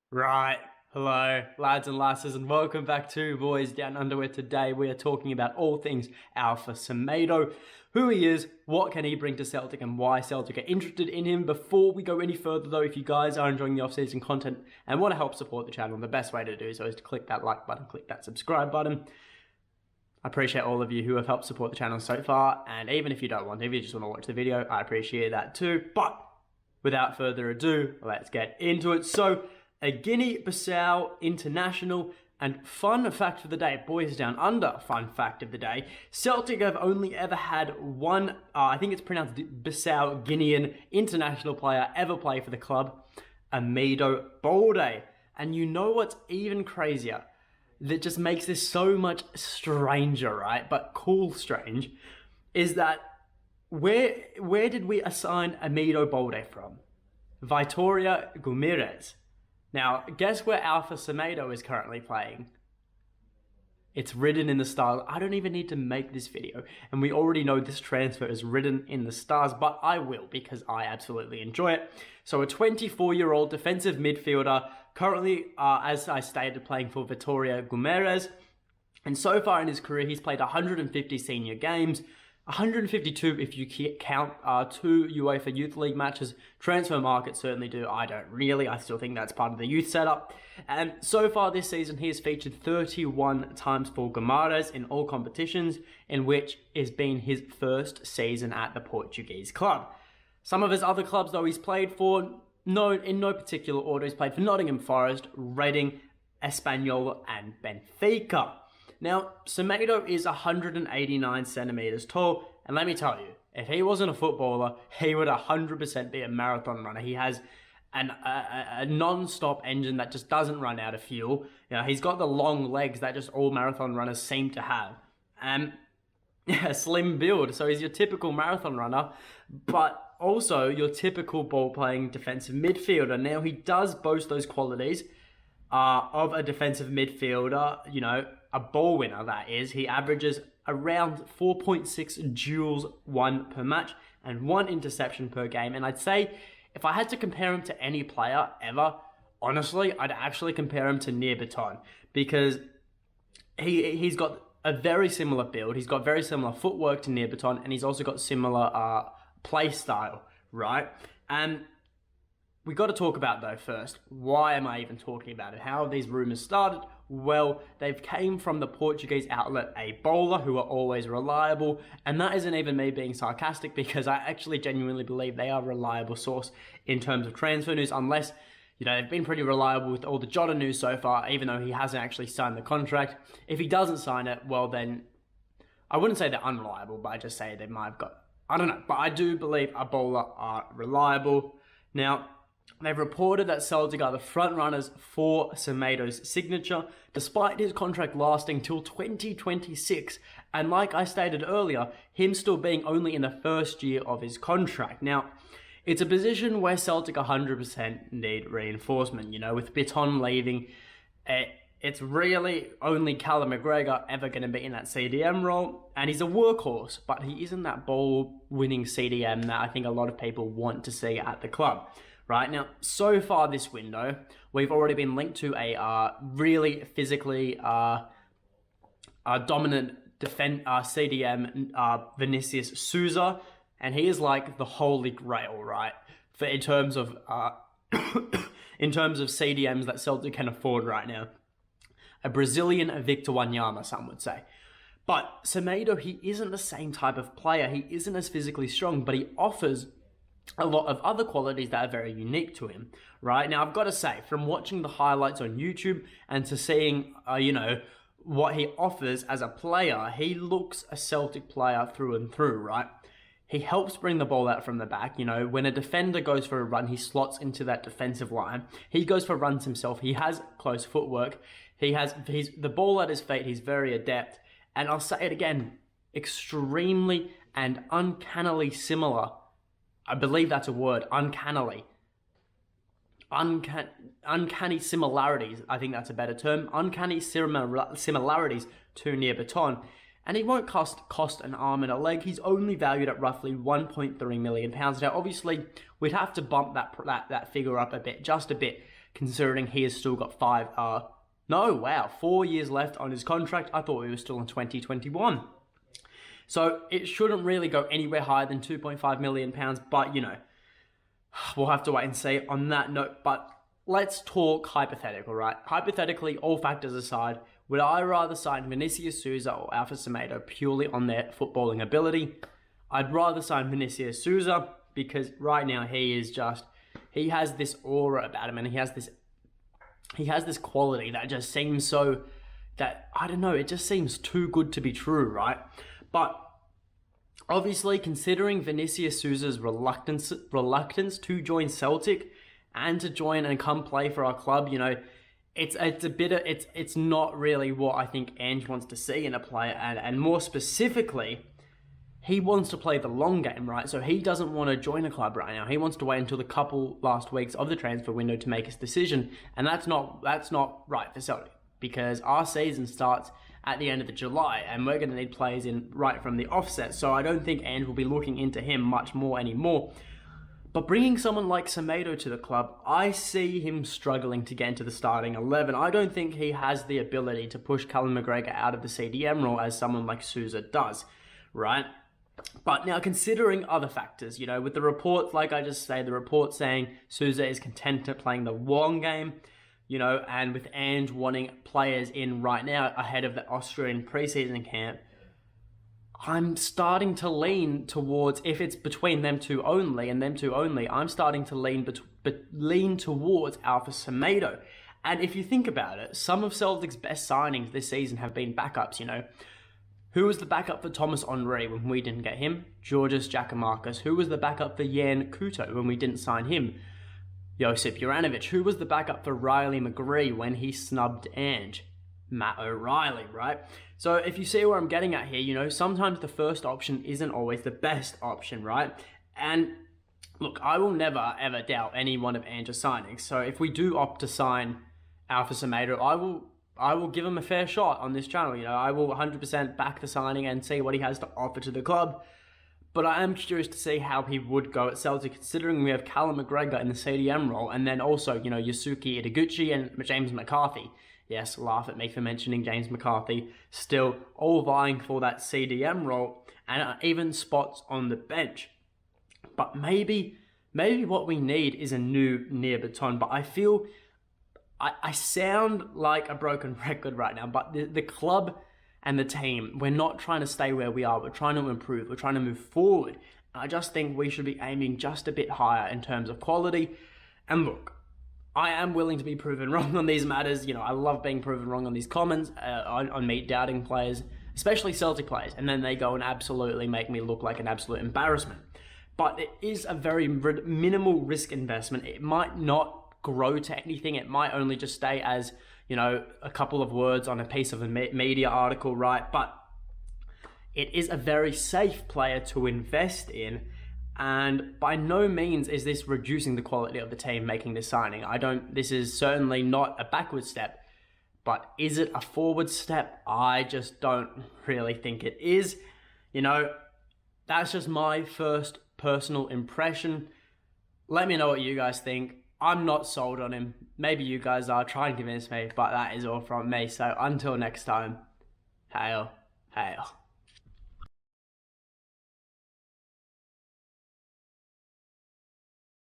Right, hello lads and lasses, and welcome back to Boys Down Under, where today we are talking about all things Alfa Semedo, who he is, what can he bring to Celtic, and why Celtic are interested in him. Before we go any further though, if you guys are enjoying the off-season content and want to help support the channel, the best way to do so is to click that like button, click that subscribe button. I appreciate all of you who have helped support the channel so far, and even if you don't want to, if you just want to watch the video, I appreciate that too. But without further ado, let's get into it. So, a Guinea-Bissau international, and fun fact of the day, Boys Down Under fun fact of the day, Celtic have only ever had one, I think it's pronounced Bissau Guinean international player ever play for the club, Semedo Balde. And you know what's even crazier, that just makes this so much stranger, right? But cool strange, is that where did we assign Semedo Balde from? Vitória Guimarães. Now, guess where Alfa Semedo is currently playing? It's written in the stars. I don't even need to make this video, and we already know this transfer is written in the stars, but I will because I absolutely enjoy it. So a 24-year-old defensive midfielder, currently, as I stated, playing for Vitória Guimarães, and so far in his career, he's played 150 senior games, 152 if you count 2 UEFA Youth League matches. Transfer market certainly do. I don't really. I still think that's part of the youth setup. And so far this season, he has featured 31 times for Guimarães in all competitions, in which has been his first season at the Portuguese club. Some of his other clubs, though, he's played for, in no particular order, he's played for Nottingham Forest, Reading, Espanyol, and Benfica. Now, Semedo is 189 centimeters tall, and let me tell you, if he wasn't a footballer, he would 100% be a marathon runner. He has a non-stop engine that just doesn't run out of fuel. You know, he's got the long legs that just all marathon runners seem to have. Yeah, slim build, so he's your typical marathon runner, but also your typical ball-playing defensive midfielder. Now, he does boast those qualities of a defensive midfielder, you know, a ball winner, that is. He averages around 4.6 duels won per match and 1 interception per game. And I'd say if I had to compare him to any player ever, honestly, I'd actually compare him to Near Baton, because he's got a very similar build. He's got very similar footwork to Near Baton, and he's also got similar play style, right? And we got to talk about, though, first, why am I even talking about it? How have these rumours started? Well, they've came from the Portuguese outlet A Bola, who are always reliable, and that isn't even me being sarcastic, because I actually genuinely believe they are a reliable source in terms of transfer news, unless, you know, they've been pretty reliable with all the Jota news so far, even though he hasn't actually signed the contract. If he doesn't sign it, well then, I wouldn't say they're unreliable, but I just say they might have got, I don't know, but I do believe A Bola are reliable. Now, they've reported that Celtic are the front runners for Semedo's signature, despite his contract lasting till 2026, and like I stated earlier, him still being only in the first year of his contract. Now, it's a position where Celtic 100% need reinforcement, you know, with Bitton leaving. It's really only Callum McGregor ever going to be in that CDM role, and he's a workhorse, but he isn't that ball-winning CDM that I think a lot of people want to see at the club. Right, now, so far this window, we've already been linked to a really physically dominant CDM, Vinicius Souza, and he is like the holy grail, right? In terms of CDMs that Celtic can afford right now. A Brazilian Victor Wanyama, some would say. But Semedo, he isn't the same type of player. He isn't as physically strong, but he offers a lot of other qualities that are very unique to him, right? Now, I've got to say, from watching the highlights on YouTube and to seeing, you know, what he offers as a player, he looks a Celtic player through and through, right? He helps bring the ball out from the back. You know, when a defender goes for a run, he slots into that defensive line. He goes for runs himself. He has close footwork. He's the ball at his feet. He's very adept. And I'll say it again, extremely and uncannily similar. I believe that's a word, uncannily. Uncanny similarities, I think that's a better term. Uncanny similarities to Near Baton. And he won't cost an arm and a leg. He's only valued at roughly £1.3 million. Now, obviously, we'd have to bump that figure up a bit, just a bit, considering he has still got 4 years left on his contract. I thought he was still in 2021. So it shouldn't really go anywhere higher than £2.5 million, but we'll have to wait and see on that note. But let's talk hypothetical, right? Hypothetically, all factors aside, would I rather sign Vinicius Souza or Alfa Semedo purely on their footballing ability? I'd rather sign Vinicius Souza because right now he has this aura about him, and he has this quality that just seems it just seems too good to be true, right? But obviously, considering Vinicius Souza's reluctance to join Celtic and to join and come play for our club, it's not really what I think Ange wants to see in a player, and more specifically, he wants to play the long game, right? So he doesn't want to join a club right now. He wants to wait until the couple last weeks of the transfer window to make his decision, and that's not right for Celtic, because our season starts at the end of July, and we're going to need players in right from the offset. So I don't think Ange will be looking into him much more anymore. But bringing someone like Semedo to the club, I see him struggling to get into the starting 11. I don't think he has the ability to push Callum McGregor out of the CDM role as someone like Souza does, right? But now, considering other factors, with the reports, like I just say, the report saying Souza is content at playing the long game, and with Ange wanting players in right now ahead of the Austrian preseason camp, I'm starting to lean towards, if it's between them two only, I'm starting to lean towards Alfa Semedo. And if you think about it, some of Celtic's best signings this season have been backups, Who was the backup for Thomas Henry when we didn't get him? Georgios Giacomakis. Who was the backup for Jan Kuto when we didn't sign him? Josip Juranovic. Who was the backup for Riley McGree when he snubbed Ange? Matt O'Reilly, right? So if you see where I'm getting at here, sometimes the first option isn't always the best option, right? And look, I will never ever doubt any one of Ange's signings. So if we do opt to sign Alfa Semedo, I will give him a fair shot on this channel. I will 100% back the signing and see what he has to offer to the club. But I am curious to see how he would go at Celtic, considering we have Callum McGregor in the CDM role, and then also, Yusuke Ideguchi and James McCarthy. Yes, laugh at me for mentioning James McCarthy. Still all vying for that CDM role, and even spots on the bench. But maybe what we need is a new Nir Baton. But I feel I sound like a broken record right now, but the club and the team, we're not trying to stay where we are. We're trying to improve. We're trying to move forward. And I just think we should be aiming just a bit higher in terms of quality. And look, I am willing to be proven wrong on these matters. I love being proven wrong on these comments, on me doubting players, especially Celtic players. And then they go and absolutely make me look like an absolute embarrassment. But it is a very minimal risk investment. It might not grow to anything. It might only just stay as, a couple of words on a piece of a media article, right? But it is a very safe player to invest in. And by no means is this reducing the quality of the team making this signing. This is certainly not a backward step. But is it a forward step? I just don't really think it is. That's just my first personal impression. Let me know what you guys think. I'm not sold on him. Maybe you guys are. Try and convince me, but that is all from me. So until next time, hail, hail.